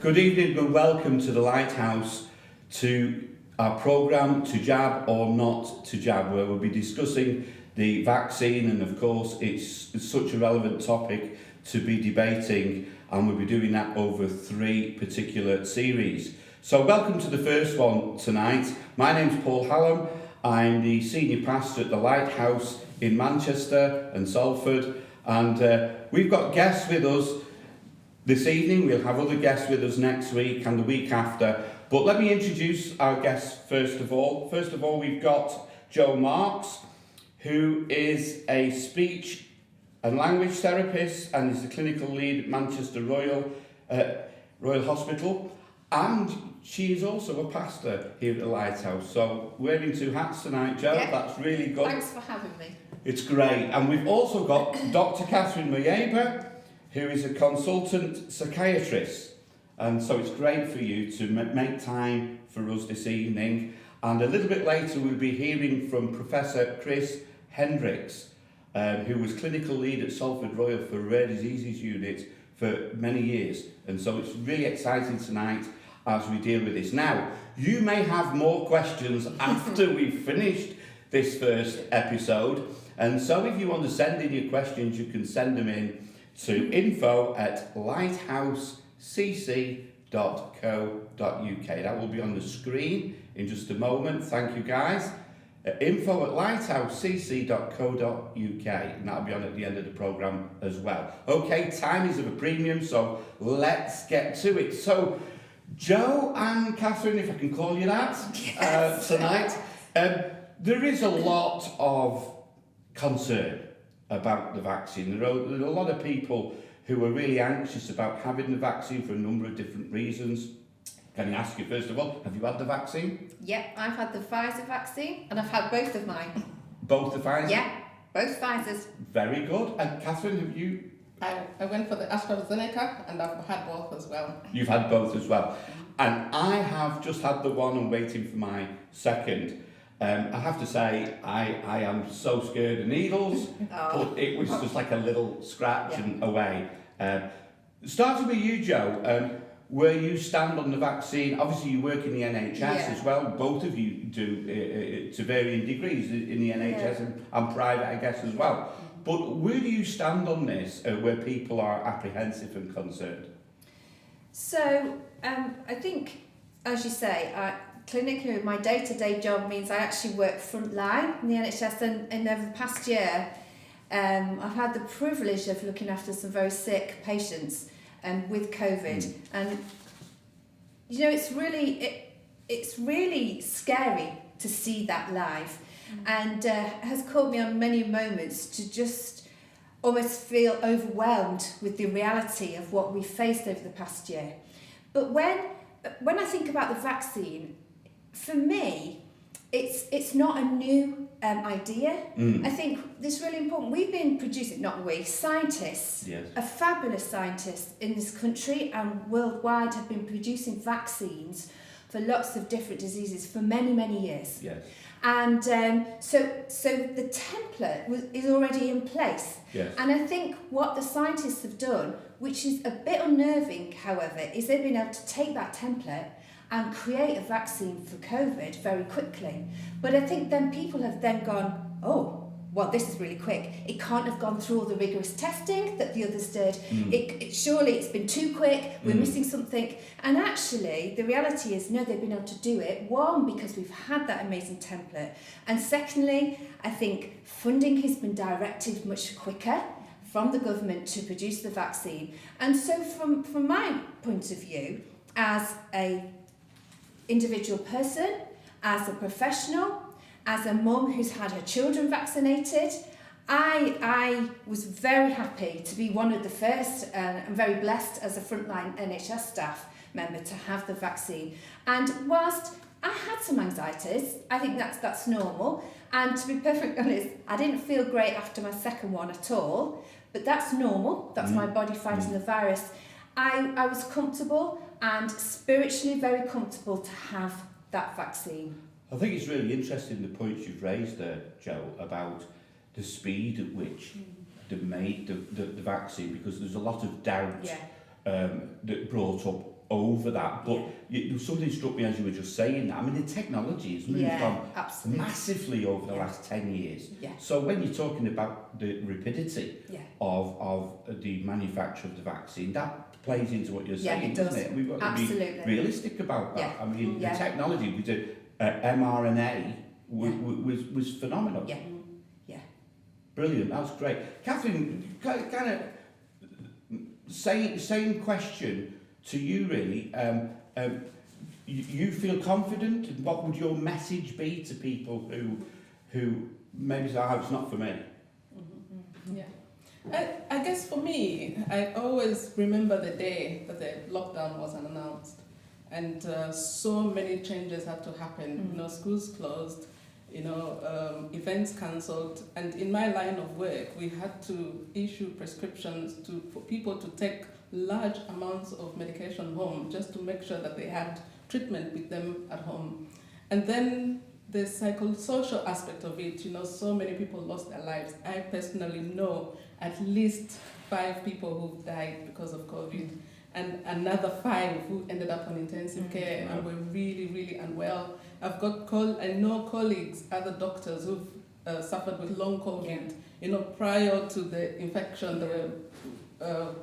Good evening and welcome to the Lighthouse, to our programme To Jab or Not to Jab, where we'll be discussing the vaccine, and of course it's such a relevant topic to be debating, and we'll be doing that over 3 particular series. So welcome to the first one tonight. My name's Paul Hallam. I'm the senior pastor at the Lighthouse in Manchester and Salford, and we've got guests with us this evening. We'll have other guests with us next week and the week after. But let me introduce our guests first of all. First of all, we've got Joe Marks, who is a speech and language therapist and is the clinical lead at Manchester Royal Hospital. And she is also a pastor here at the Lighthouse. So wearing 2 hats tonight, Joe. Yeah. That's really good. Thanks for having me. It's great. And we've also got Dr. Catherine Muyeba, who is a consultant psychiatrist. And so it's great for you to make time for us this evening. And a little bit later we'll be hearing from Professor Chris Henriksz, who was clinical lead at Salford Royal for Rare Diseases Unit for many years. And so it's really exciting tonight as we deal with this. Now, you may have more questions after we've finished this first episode. And so if you want to send in your questions, you can send them in to info@lighthousecc.co.uk. That will be on the screen in just a moment. Thank you, guys. Info@lighthousecc.co.uk, and that'll be on at the end of the programme as well. Okay, time is of a premium, so let's get to it. So, Joe and Catherine, if I can call you that, Yes. tonight, there is a lot of concern about the vaccine. There are a lot of people who are really anxious about having the vaccine for a number of different reasons. Can I ask you first of all, have you had the vaccine? Yep, I've had the Pfizer vaccine and I've had both of mine. Both the Pfizer? Yeah, both Pfizers. Very good. And Catherine, have you? I went for the AstraZeneca and I've had both as well. You've had both as well. And I have just had the one and waiting for my second. I have to say, I am so scared of needles, but it was just like a little scratch and away. Starting with you, Joe, where you stand on the vaccine, obviously you work in the NHS as well, both of you do to varying degrees in the NHS and private, I guess, as well. But where do you stand on this, where people are apprehensive and concerned? So, I think, as you say, clinically, my day-to-day job means I actually work frontline in the NHS, and over the past year, I've had the privilege of looking after some very sick patients with COVID, and you know it's really scary to see that live, and has caught me on many moments to just almost feel overwhelmed with the reality of what we faced over the past year. But when I think about the vaccine, for me, it's not a new idea. I think this is really important. We've been producing, not we, scientists, a fabulous scientists in this country and worldwide have been producing vaccines for lots of different diseases for many, many years. Yes. And so the template is already in place. Yes. And I think what the scientists have done, which is a bit unnerving, however, is they've been able to take that template and create a vaccine for COVID very quickly. But I think then people have then gone, oh, well, this is really quick. It can't have gone through all the rigorous testing that the others did. Surely it's been too quick, we're missing something. And actually, the reality is, no, they've been able to do it. One, because we've had that amazing template. And secondly, I think funding has been directed much quicker from the government to produce the vaccine. And so from my point of view, as a individual person, as a professional, as a mum who's had her children vaccinated, I was very happy to be one of the first, and very blessed as a frontline NHS staff member to have the vaccine. And whilst I had some anxieties, I think that's normal. And to be perfectly honest, I didn't feel great after my second one at all, but that's normal. That's my body fighting the virus. I was comfortable and spiritually very comfortable to have that vaccine. I think it's really interesting the points you've raised there, Joe, about the speed at which they made the vaccine, because there's a lot of doubt that brought up over that. But something struck me as you were just saying that. I mean, the technology has moved on absolutely. massively over the last 10 years. Yeah. So when you're talking about the rapidity Yeah. of the manufacture of the vaccine, that plays into what you're saying, it doesn't does. it? We've got to Absolutely. be realistic about that. Yeah. I mean, Yeah. the technology, we did mRNA was phenomenal. Yeah. Yeah. Brilliant, that was great. Catherine, kind of same question to you really. You feel confident? What would your message be to people who maybe say, oh, it's not for me? Yeah. I guess for me, I always remember the day that the lockdown was announced, and so many changes had to happen. You know, schools closed, you know, events cancelled, and in my line of work, we had to issue prescriptions for people to take large amounts of medication home just to make sure that they had treatment with them at home. And then the psychosocial aspect of it, you know, so many people lost their lives. I personally know at least 5 people who've died because of COVID, and another 5 who ended up on intensive care and were really, really unwell. I know colleagues, other doctors who've suffered with long COVID, you know, prior to the infection, they were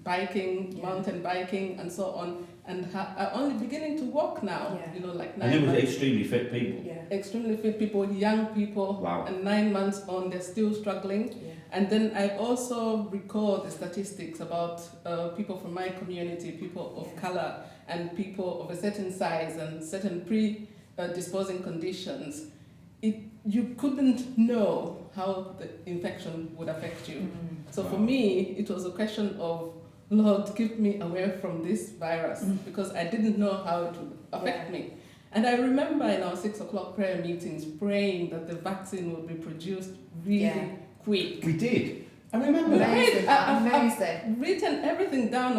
biking, mountain biking, and so on, and are only beginning to walk now. You know, like 9 And it was months. extremely fit people. Extremely fit people, young people, Wow. and 9 months on, they're still struggling. And then I also recall the statistics about people from my community, people of color, and people of a certain size and certain predisposing conditions. You couldn't know how the infection would affect you. So for me, it was a question of, Lord, keep me away from this virus, because I didn't know how it would affect me. And I remember in our 6 o'clock prayer meetings praying that the vaccine would be produced really quick. We did. I remember that. Amazing. I've written everything down.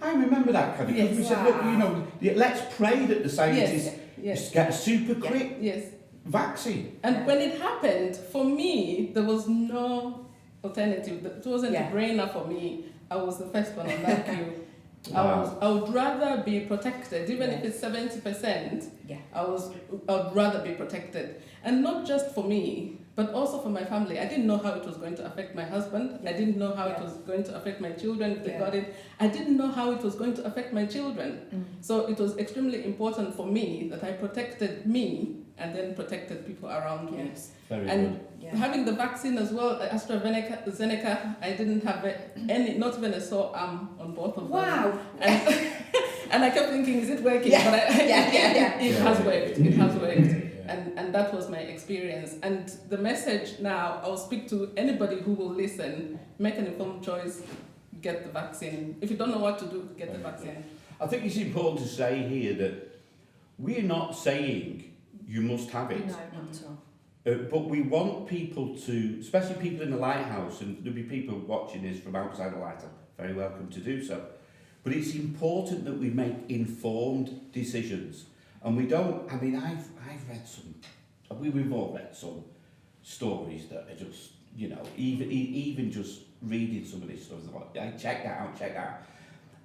I remember that, Caddy. Yes. We said, look, you know, let's pray that the scientists Yes. get a super quick Yes. vaccine. And when it happened, for me, there was no alternative. It wasn't a brainer for me. I was the first one on that queue. Wow. I would rather be protected, even if it's 70%. I would rather be protected, and not just for me, but also for my family. I didn't know how it was going to affect my husband. I didn't know how it was going to affect my children if they got it. I didn't know how it was going to affect my children. So it was extremely important for me that I protected me and then protected people around me. Very and good. Having the vaccine as well, AstraZeneca, I didn't have any, not even a sore arm on both of them. Wow. And I kept thinking, is it working? But it has worked. It has worked. And that was my experience. And the message now, I'll speak to anybody who will listen, make an informed choice, get the vaccine. If you don't know what to do, get the vaccine. I think it's important to say here that we're not saying you must have it. No, not at all. But we want people to, especially people in the lighthouse, and there'll be people watching this from outside the lighthouse, very welcome to do so. But it's important that we make informed decisions. And we don't, I mean, I've read some, we've all read some stories that are just, you know, even just reading some of this stuff, I check that out.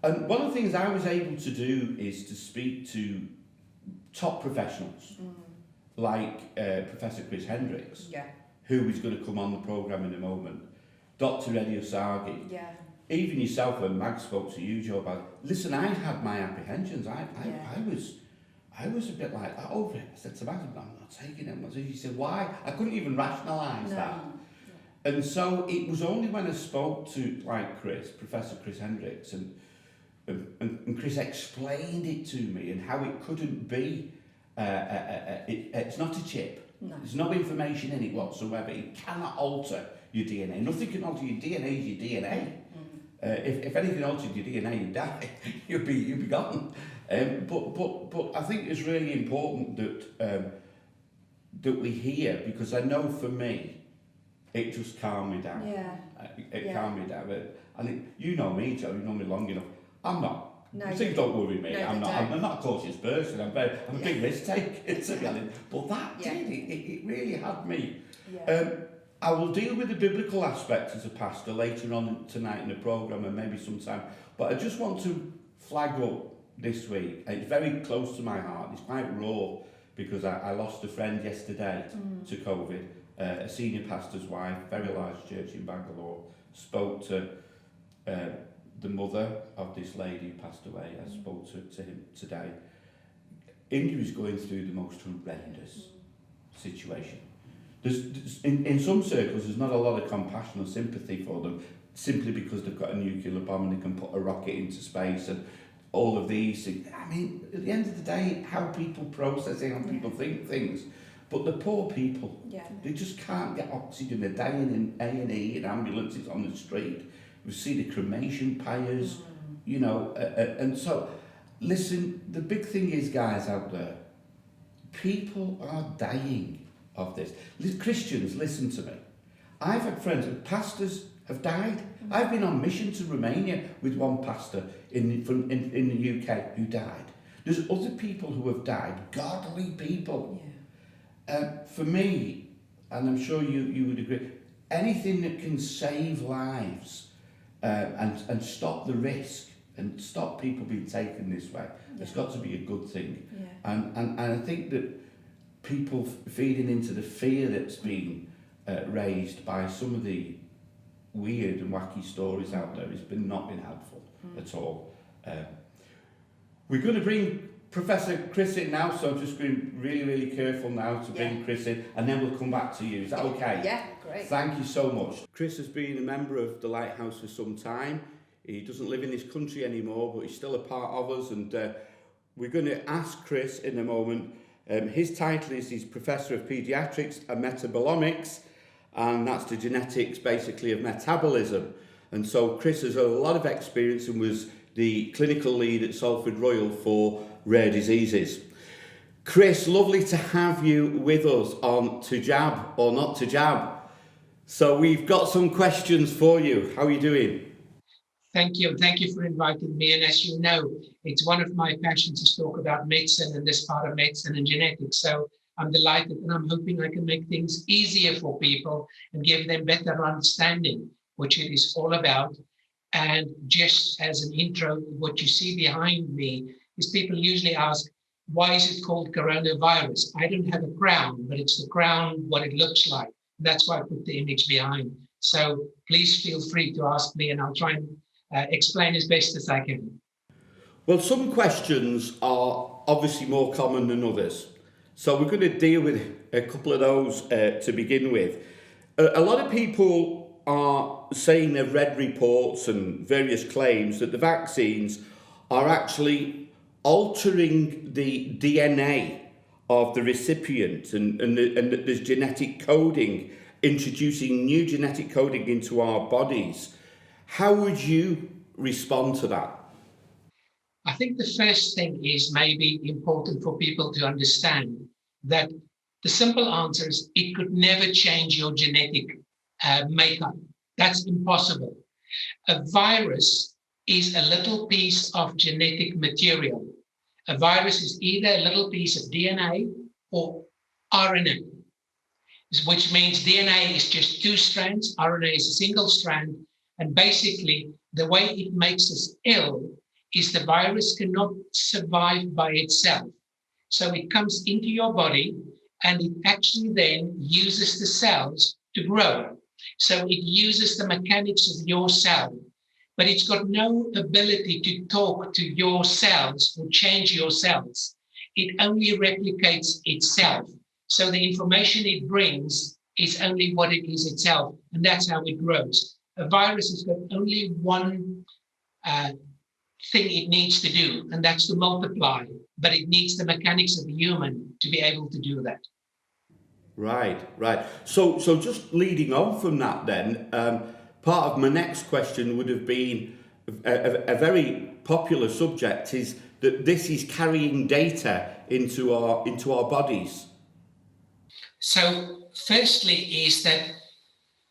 And one of the things I was able to do is to speak to top professionals, like Professor Chris Henriksz, who is going to come on the programme in a moment, Dr. Eddie Osagi, even yourself, when Mag spoke to you, Joe, about, listen, I had my apprehensions. I was a bit like that over it. I said to Mag, I'm not taking it. He said, why? I couldn't even rationalise that. And so it was only when I spoke to, like Professor Chris Henriksz, and Chris explained it to me and how it couldn't be, it's not a chip. There's no information in it whatsoever. It cannot alter your DNA. Nothing can alter your DNA is your DNA. If anything altered your DNA, you'd die. you'd be gone. But I think it's really important that we hear, because I know for me, it just calmed me down. It calmed me down. I think you know me, Joe. You know me long enough. I'm not. Things don't worry me. No, I'm not a cautious person. I'm a big risk taker, to be honest. But that did it really had me. I will deal with the biblical aspect as a pastor later on tonight in the programme and maybe sometime. But I just want to flag up this week. It's very close to my heart. It's quite raw because I lost a friend yesterday to COVID, a senior pastor's wife, very large church in Bangalore. Spoke to the mother of this lady who passed away. I spoke to him today. India is going through the most horrendous situation. In some circles, there's not a lot of compassion or sympathy for them, simply because they've got a nuclear bomb and they can put a rocket into space and all of these things. I mean, at the end of the day, how people process it, how people think things. But the poor people, they just can't get oxygen. They're dying in A&E and ambulances on the street. We see the cremation pyres, you know, and so, listen, the big thing is, guys out there, people are dying of this. Christians, listen to me. I've had friends, pastors have died. I've been on mission to Romania with one pastor in the UK who died. There's other people who have died, godly people. For me, and I'm sure you would agree, anything that can save lives and stop the risk and stop people being taken this way, it's got to be a good thing. And I think that people feeding into the fear that's been raised by some of the weird and wacky stories out there has not been helpful at all. We're going to bring Professor Chris in now, so I'm just being really, really careful now to bring Chris in, and then we'll come back to you. Is that okay? Yeah, great. Thank you so much. Chris has been a member of the Lighthouse for some time. He doesn't live in this country anymore, but he's still a part of us, and we're going to ask Chris in a moment. His title is he's Professor of Paediatrics and Metabolomics, and that's the genetics basically of metabolism. And so Chris has a lot of experience and was the clinical lead at Salford Royal for rare diseases. Chris, lovely to have you with us on To Jab or Not To Jab. So we've got some questions for you. How are you doing? Thank you. Thank you for inviting me. And as you know, it's one of my passions to talk about medicine and this part of medicine and genetics. So I'm delighted, and I'm hoping I can make things easier for people and give them better understanding, which it is all about. And just as an intro, what you see behind me is people usually ask, why is it called coronavirus? I don't have a crown, but it's the crown, what it looks like. That's why I put the image behind. So please feel free to ask me, and I'll try and explain as best as I can. Well, some questions are obviously more common than others. So we're going to deal with a couple of those to begin with. A lot of people are saying they've read reports and various claims that the vaccines are actually altering the DNA of the recipient and that there's genetic coding, introducing new genetic coding into our bodies. How would you respond to that? I think the first thing is maybe important for people to understand that the simple answer is it could never change your genetic makeup. That's impossible. A virus is a little piece of genetic material. A virus is either a little piece of DNA or RNA, which means DNA is just two strands, RNA is a single strand, and basically the way it makes us ill is the virus cannot survive by itself. So it comes into your body and it actually then uses the cells to grow. So it uses the mechanics of your cell, but it's got no ability to talk to your cells or change your cells. It only replicates itself. So the information it brings is only what it is itself, and that's how it grows. A virus has got only one thing it needs to do, and that's to multiply, but it needs the mechanics of the human to be able to do that. Right. So just leading on from that then, part of my next question would have been a very popular subject is that this is carrying data into our bodies. So firstly is that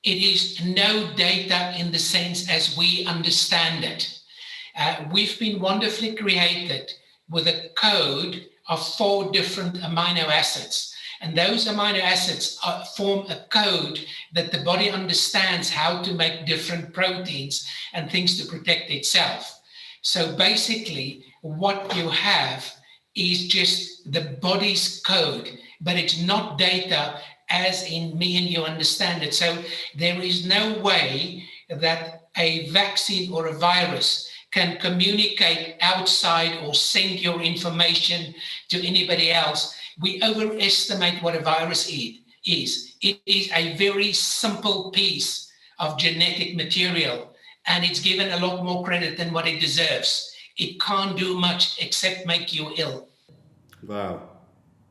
it is no data in the sense as we understand it. We've been wonderfully created with a code of 4 different amino acids. And those amino acids form a code that the body understands how to make different proteins and things to protect itself. So basically, what you have is just the body's code, but it's not data as in me and you understand it. So there is no way that a vaccine or a virus can communicate outside or send your information to anybody else. We overestimate what a virus is. It is a very simple piece of genetic material, and it's given a lot more credit than what it deserves. It can't do much except make you ill. Wow.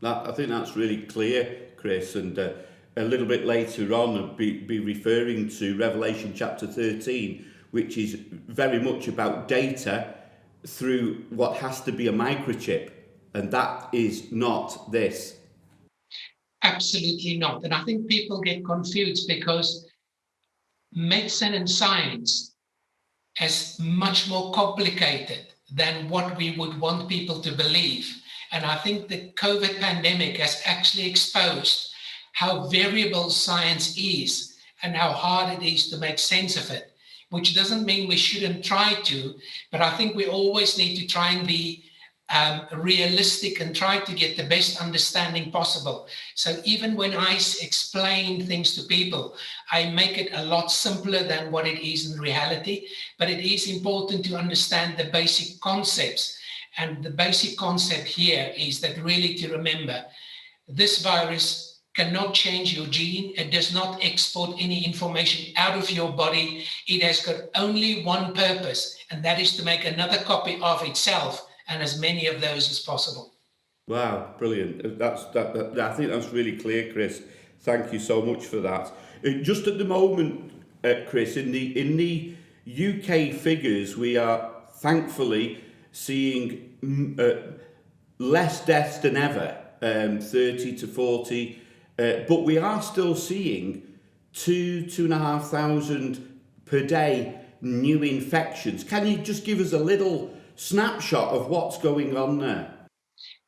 I think that's really clear, Chris, and a little bit later on I'll be referring to Revelation chapter 13, which is very much about data through what has to be a microchip, and that is not this. Absolutely not. And I think people get confused because medicine and science is much more complicated than what we would want people to believe. And I think the COVID pandemic has actually exposed how variable science is and how hard it is to make sense of it, which doesn't mean we shouldn't try to, but I think we always need to try and be realistic and try to get the best understanding possible. So even when I explain things to people, I make it a lot simpler than what it is in reality, but it is important to understand the basic concepts. And the basic concept here is that really to remember, this virus cannot change your gene. It does not export any information out of your body. It has got only one purpose, and that is to make another copy of itself, and as many of those as possible. Wow, brilliant. I think that's really clear, Chris. Thank you so much for that. Just at the moment, Chris, in the UK figures, we are thankfully seeing less deaths than ever, 30 to 40, but we are still seeing 2,500 per day new infections. Can you just give us a little snapshot of what's going on there?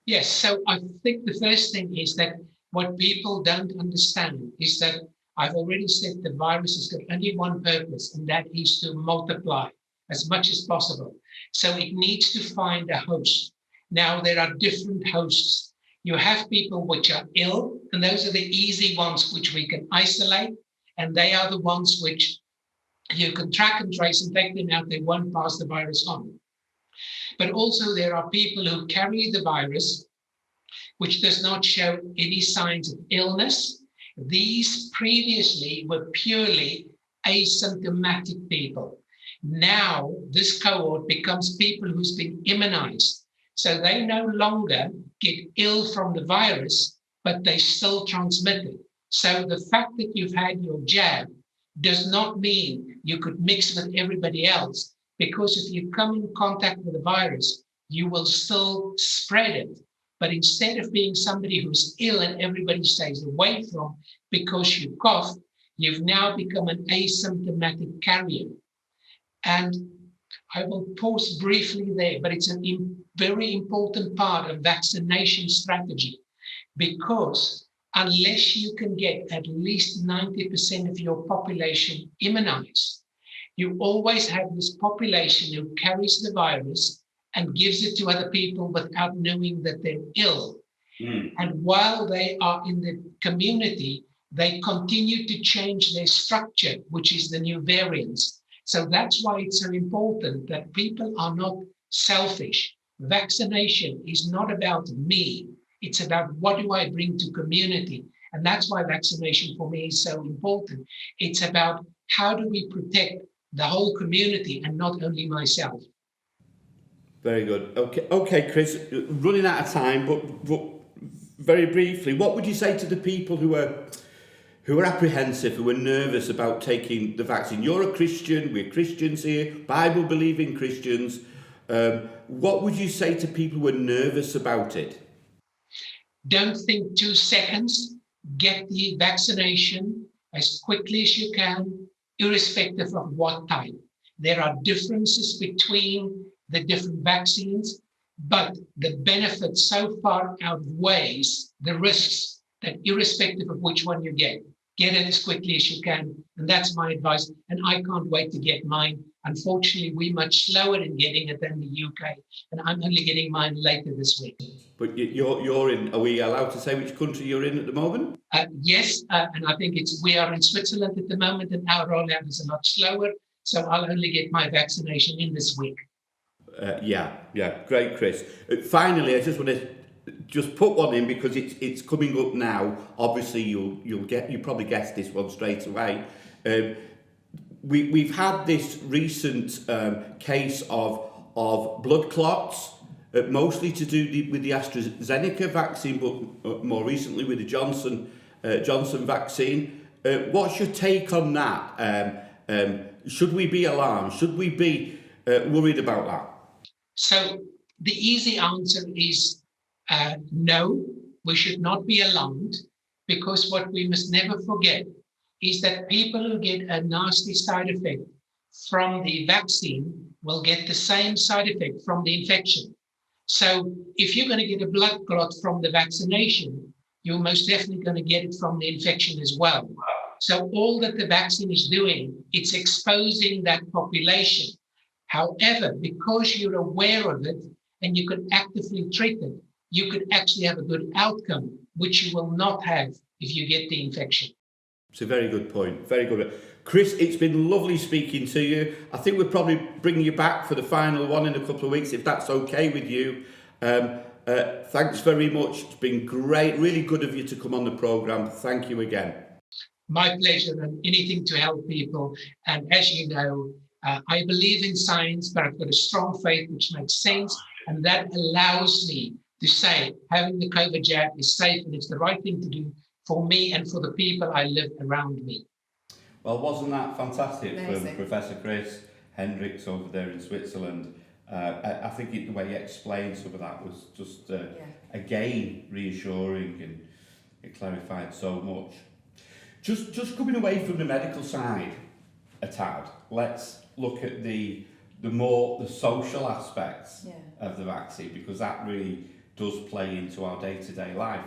Yes, so I think the first thing is that what people don't understand is that I've already said the virus has got only one purpose, and that is to multiply as much as possible. So it needs to find a host. Now, there are different hosts. You have people which are ill, and those are the easy ones which we can isolate, and they are the ones which you can track and trace and take them out. They won't pass the virus on. But also there are people who carry the virus, which does not show any signs of illness. These previously were purely asymptomatic people. Now this cohort becomes people who's been immunized. So they no longer get ill from the virus, but they still transmit it. So the fact that you've had your jab does not mean you could mix with everybody else, because if you come in contact with the virus, you will still spread it. But instead of being somebody who's ill and everybody stays away from because you cough, you've now become an asymptomatic carrier. And I will pause briefly there, but it's a very important part of vaccination strategy, because unless you can get at least 90% of your population immunized, you always have this population who carries the virus and gives it to other people without knowing that they're ill. And while they are in the community, they continue to change their structure, which is the new variants. So that's why it's so important that people are not selfish. Vaccination is not about me. It's about what do I bring to community. And that's why vaccination for me is so important. It's about how do we protect the whole community and not only myself. Very good. Okay, Chris, running out of time, but very briefly, what would you say to the people who are apprehensive, who are nervous about taking the vaccine? You're a Christian, we're Christians here, Bible-believing Christians. What would you say to people who are nervous about it? Don't think 2 seconds. Get the vaccination as quickly as you can, irrespective of what type. There are differences between the different vaccines, but the benefits so far outweighs the risks that irrespective of which one you get it as quickly as you can. And that's my advice. And I can't wait to get mine. Unfortunately, we're much slower in getting it than the UK, and I'm only getting mine later this week. But you're in, are we allowed to say which country you're in at the moment? Yes, and I think we are in Switzerland at the moment, and our rollout is a lot slower, so I'll only get my vaccination in this week. Yeah, great, Chris. Finally, I just want to put one in because it's coming up now. Obviously, you probably guessed this one straight away. We've had this recent case of blood clots, mostly to do with the AstraZeneca vaccine, but more recently with the Johnson vaccine. What's your take on that? Should we be alarmed? Should we be worried about that? So the easy answer is no, we should not be alarmed, because what we must never forget is that people who get a nasty side effect from the vaccine will get the same side effect from the infection. So if you're going to get a blood clot from the vaccination, you're most definitely going to get it from the infection as well. So all that the vaccine is doing, it's exposing that population. However, because you're aware of it and you could actively treat it, you could actually have a good outcome, which you will not have if you get the infection. It's a very good point. Very good. Chris, it's been lovely speaking to you. I think we'll probably bring you back for the final one in a couple of weeks, if that's okay with you. Thanks very much. It's been great. Really good of you to come on the programme. Thank you again. My pleasure, and anything to help people. And as you know, I believe in science, but I've got a strong faith which makes sense. And that allows me to say having the COVID jab is safe and it's the right thing to do for me and for the people I live around me. Well, wasn't that fantastic Amazing. from Professor Chris Henriksz over there in Switzerland? I think the way he explained some of that was just, again, reassuring, and it clarified so much. Just coming away from the medical side a tad, let's look at the social aspects of the vaccine, because that really does play into our day-to-day life.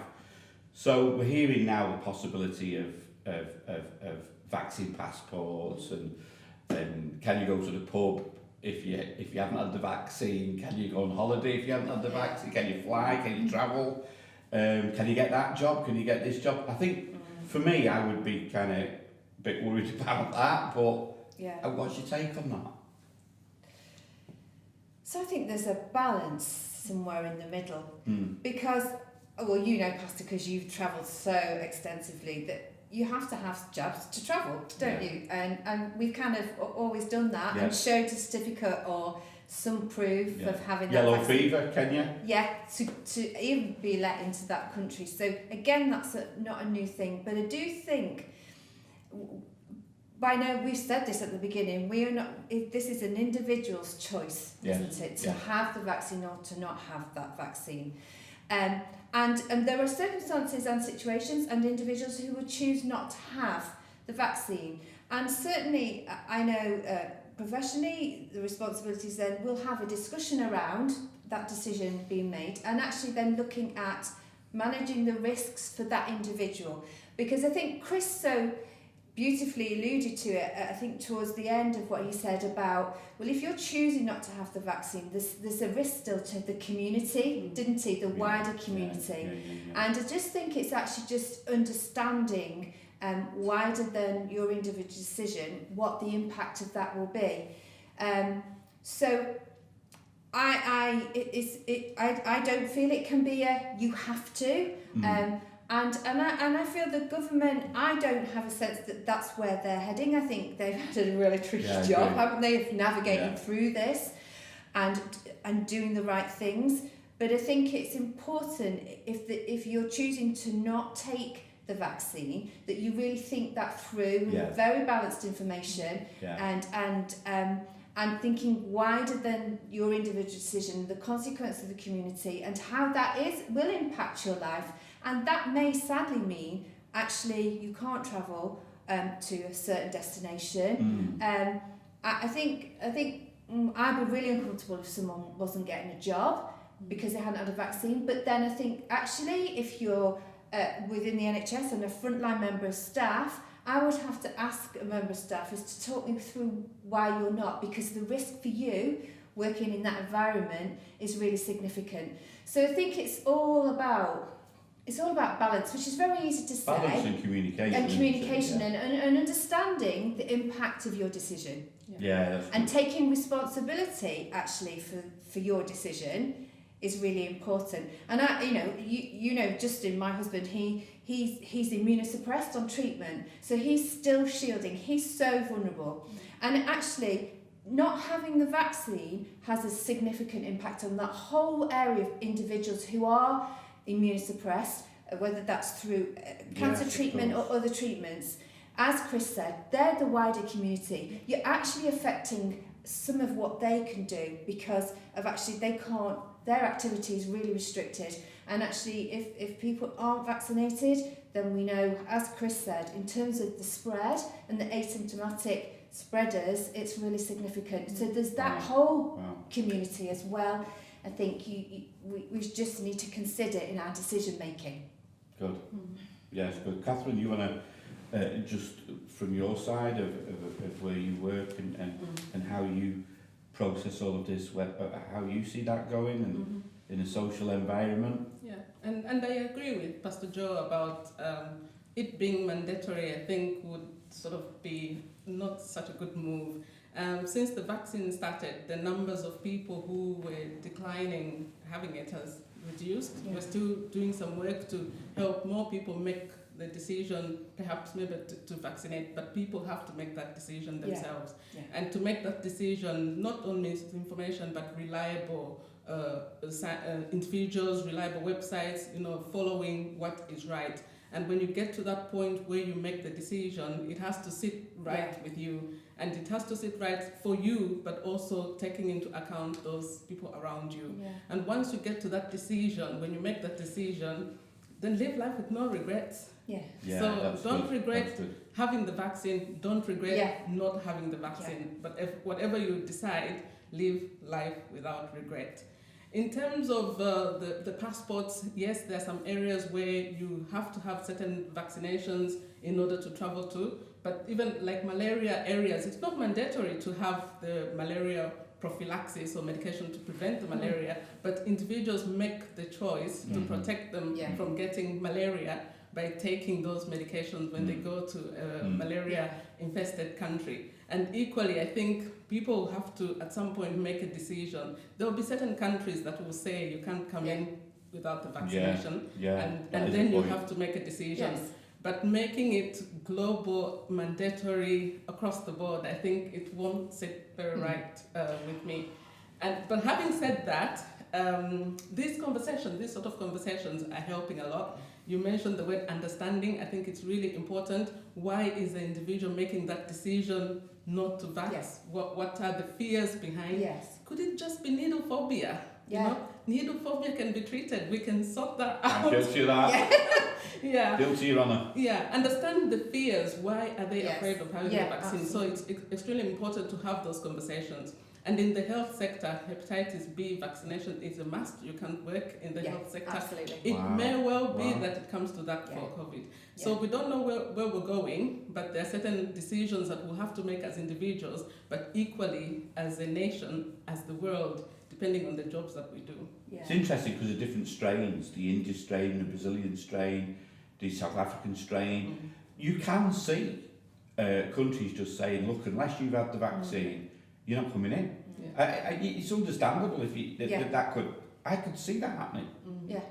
So we're hearing now the possibility of vaccine passports, and can you go to the pub if you haven't had the vaccine? Can you go on holiday if you haven't had the vaccine? Can you fly? Can you travel? Can you get that job? Can you get this job? I think for me, I would be kind of a bit worried about that, but what's your take on that? So I think there's a balance somewhere in the middle, because, well, you know, Pastor, because you've travelled so extensively, that you have to have jabs to travel, don't you? And we've kind of always done that and showed a certificate or some proof of having that Yellow vaccine. fever, can you? Yeah, to even be let into that country. So again, that's not a new thing, but I do think, I know we've said this at the beginning, we are not, this is an individual's choice, isn't it, to have the vaccine or to not have that vaccine. And there are circumstances and situations and individuals who would choose not to have the vaccine. And certainly, I know professionally, the responsibilities then will have a discussion around that decision being made, and actually then looking at managing the risks for that individual. Because I think Chris so beautifully alluded to it, I think towards the end of what he said about, well, if you're choosing not to have the vaccine, there's a risk still to the community, didn't he? The wider community. And I just think it's actually just understanding wider than your individual decision, what the impact of that will be. So I don't feel it can be a you have to. And I feel the government, I don't have a sense that that's where they're heading. I think they've had a really tricky job, haven't they, of navigating through this and doing the right things. But I think it's important, if you're choosing to not take the vaccine, that you really think that through with very balanced information and thinking wider than your individual decision, the consequence of the community and how that will impact your life. And that may sadly mean actually you can't travel to a certain destination. I think I'd be really uncomfortable if someone wasn't getting a job because they hadn't had a vaccine. But then I think actually if you're within the NHS and a frontline member of staff I would have to ask a member of staff is to talk me through why you're not, because the risk for you working in that environment is really significant. So I think it's all about balance, which is very easy to say. Balance and communication. And communication and understanding the impact of your decision. Yeah, that's and good. taking responsibility actually for your decision is really important. And you know, Justin, my husband, he's immunosuppressed on treatment, so he's still shielding. He's so vulnerable, and actually, not having the vaccine has a significant impact on that whole area of individuals who are immunosuppressed, whether that's through cancer treatment or other treatments. As Chris said, they're the wider community. You're actually affecting some of what they can do because of actually their activity is really restricted. And actually, if people aren't vaccinated, then we know, as Chris said, in terms of the spread and the asymptomatic spreaders, it's really significant. So there's that whole community as well. I think we just need to consider in our decision making. Good. Yes, good. Catherine, you want to just from your side of where you work and how you process all of this, how you see that going and in a social environment? Yeah, and I agree with Pastor Joe about it being mandatory. I think would sort of be not such a good move. Since the vaccine started, the numbers of people who were declining having it has reduced. We're still doing some work to help more people make the decision, perhaps maybe to vaccinate, but people have to make that decision themselves. And to make that decision, not only information, but reliable individuals, reliable websites, following what is right. And when you get to that point where you make the decision, it has to sit right with you. And it has to sit right for you, but also taking into account those people around you. And once you get to that decision, when you make that decision, then live life with no regrets. So don't regret having the vaccine, don't regret not having the vaccine. But if whatever you decide, live life without regret. In terms of the passports, yes, there are some areas where you have to have certain vaccinations in order to travel to, but even like malaria areas, it's not mandatory to have the malaria prophylaxis or medication to prevent the malaria, but individuals make the choice to protect them from getting malaria by taking those medications when they go to a malaria-infested country. And equally, I think people have to, at some point, make a decision. There will be certain countries that will say you can't come in without the vaccination, and then you have to make a decision. But making it global, mandatory, across the board, I think it won't sit very right with me. But having said that, these sort of conversations are helping a lot. You mentioned the word understanding. I think it's really important. Why is the individual making that decision not to vax? What are the fears behind? Could it just be needle phobia? Needle phobia can be treated. We can sort that out. I'm guilty of that. Guilty, Your Honour. Understand the fears. Why are they afraid of having the vaccine? Absolutely. So it's extremely important to have those conversations. And in the health sector, hepatitis B vaccination is a must. You can't work in the health sector. Absolutely. It may well be that it comes to that for COVID. So we don't know where we're going, but there are certain decisions that we'll have to make as individuals, but equally as a nation, as the world, depending on the jobs that we do. It's interesting because of different strains, the Indian strain, the Brazilian strain, the South African strain. You can see countries just saying, look, unless you've had the vaccine, you're not coming in. It's understandable if that could. I could see that happening,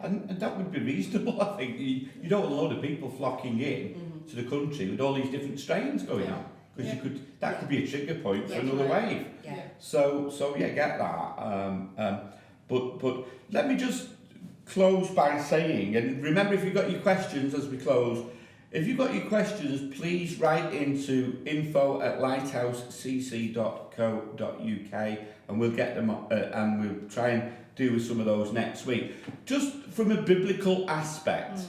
and that would be reasonable. I think you don't want a load of people flocking in to the country with all these different strains going on, because that could be a trigger point for another wave. So get that. But let me just close by saying, and remember, if you've got your questions as we close. If you've got your questions, please write into info@lighthousecc.co.uk and we'll get them and we'll try and deal with some of those next week. Just from a biblical aspect,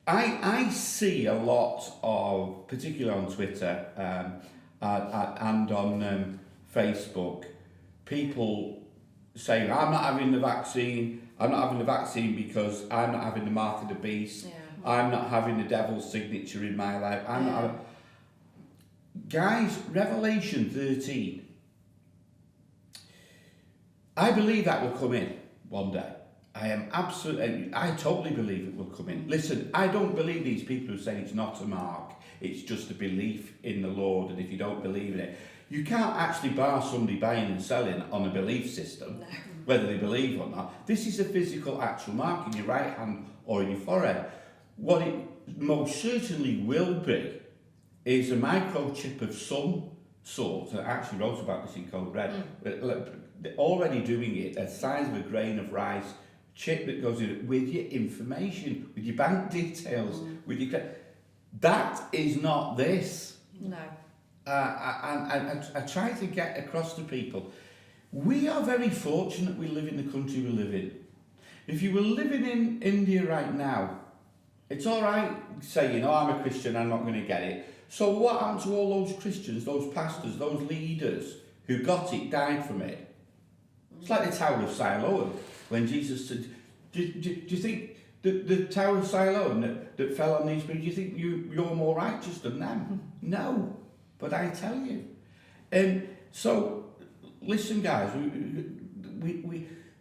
I see a lot of, particularly on Twitter and on Facebook, people saying, I'm not having the vaccine because I'm not having the mark of the beast. I'm not having the devil's signature in my life. Guys, Revelation 13. I believe that will come in one day. I totally believe it will come in. Listen, I don't believe these people who say it's not a mark, it's just a belief in the Lord, and if you don't believe in it, you can't actually bar somebody buying and selling on a belief system, whether they believe or not. This is a physical, actual mark in your right hand or in your forehead. What it most certainly will be is a microchip of some sort. I actually wrote about this in Code Red. They're already doing it, the size of a grain of rice, chip that goes in with your information, with your bank details, with your... That is not this. No. I try to get across to people, we are very fortunate we live in the country we live in. If you were living in India right now, it's all right saying, oh, I'm a Christian, I'm not going to get it. So what happened to all those Christians, those pastors, those leaders who got it, died from it? It's like the Tower of Siloam, when Jesus said, do you think the Tower of Siloam that fell on these people, do you think you're more righteous than them? No, but I tell you. So, listen guys,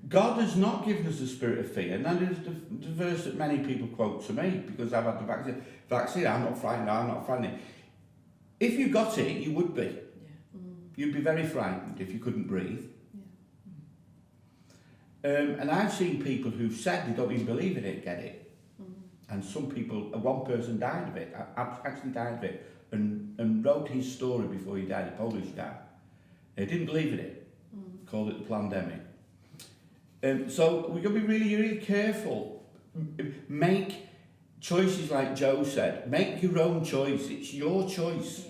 God has not given us the spirit of fear, and that is the verse that many people quote to me, because I've had the vaccine, I'm not frightened. If you got it, you would be. Yeah. You'd be very frightened if you couldn't breathe. Yeah. And I've seen people who've said they don't even believe in it get it. And some people, one person died of it, actually died of it, and wrote his story before he died, a Polish guy. He didn't believe in it, called it the pandemic. So we've got to be really, really careful. Make choices like Joe said. Make your own choice. It's your choice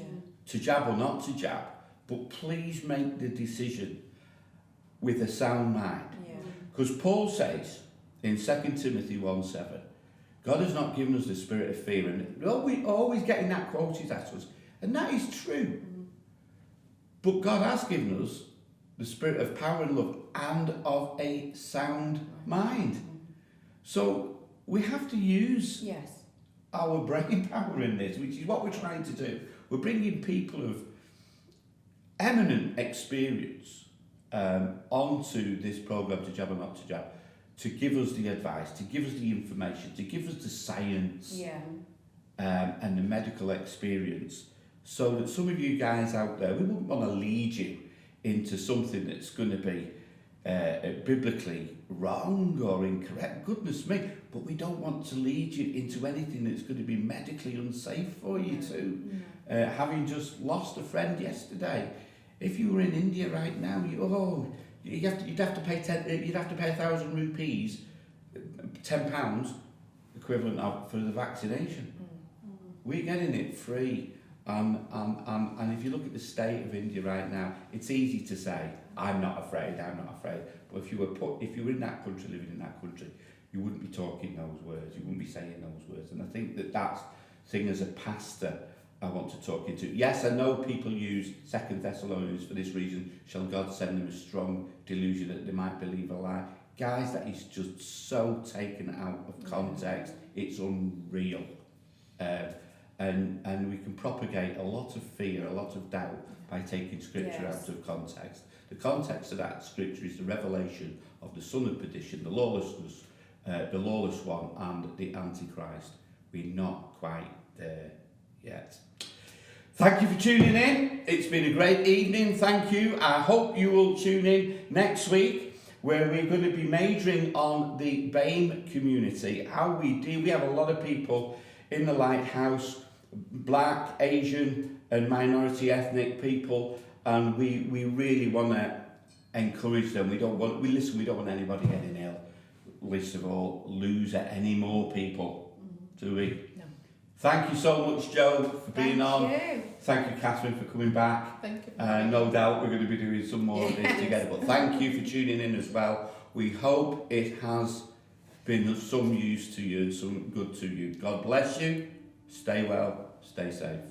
to jab or not to jab. But please make the decision with a sound mind. Because Paul says in 2 Timothy 1:7, God has not given us the spirit of fear. And we're always getting that quoted at us. And that is true. But God has given us the spirit of power and love and of a sound mind. So we have to use our brain power in this, which is what we're trying to do. We're bringing people of eminent experience onto this programme, to jab or not to jab, to give us the advice, to give us the information, to give us the science and the medical experience, so that some of you guys out there, we wouldn't want to lead you into something that's going to be biblically wrong or incorrect, goodness me, but we don't want to lead you into anything that's going to be medically unsafe for you too. Having just lost a friend yesterday, if you were in India right now, you'd have to pay 1,000 rupees, £10 equivalent of for the vaccination. We're getting it free. And if you look at the state of India right now, it's easy to say, I'm not afraid. But if you were in that country, living in that country, you wouldn't be talking those words, you wouldn't be saying those words. And I think that's the thing as a pastor I want to talk into. Yes, I know people use 2 Thessalonians for this reason. Shall God send them a strong delusion that they might believe a lie? Guys, that is just so taken out of context. It's unreal. And we can propagate a lot of fear, a lot of doubt by taking scripture out of context. The context of that scripture is the revelation of the son of perdition, the lawless one, and the Antichrist. We're not quite there yet. Thank you for tuning in. It's been a great evening. Thank you. I hope you will tune in next week, where we're going to be majoring on the BAME community, how we deal. We have a lot of people in the Lighthouse, Black, Asian and minority ethnic people, and we really want to encourage them. We don't want anybody getting ill. Least of all, lose any more people, do we? No. Thank you so much, Joe, for being on. Thank you, Catherine, for coming back. Thank you. No doubt we're going to be doing some more of this together, but thank you for tuning in as well. We hope it has been of some use to you and some good to you. God bless you. Stay well. Stay safe.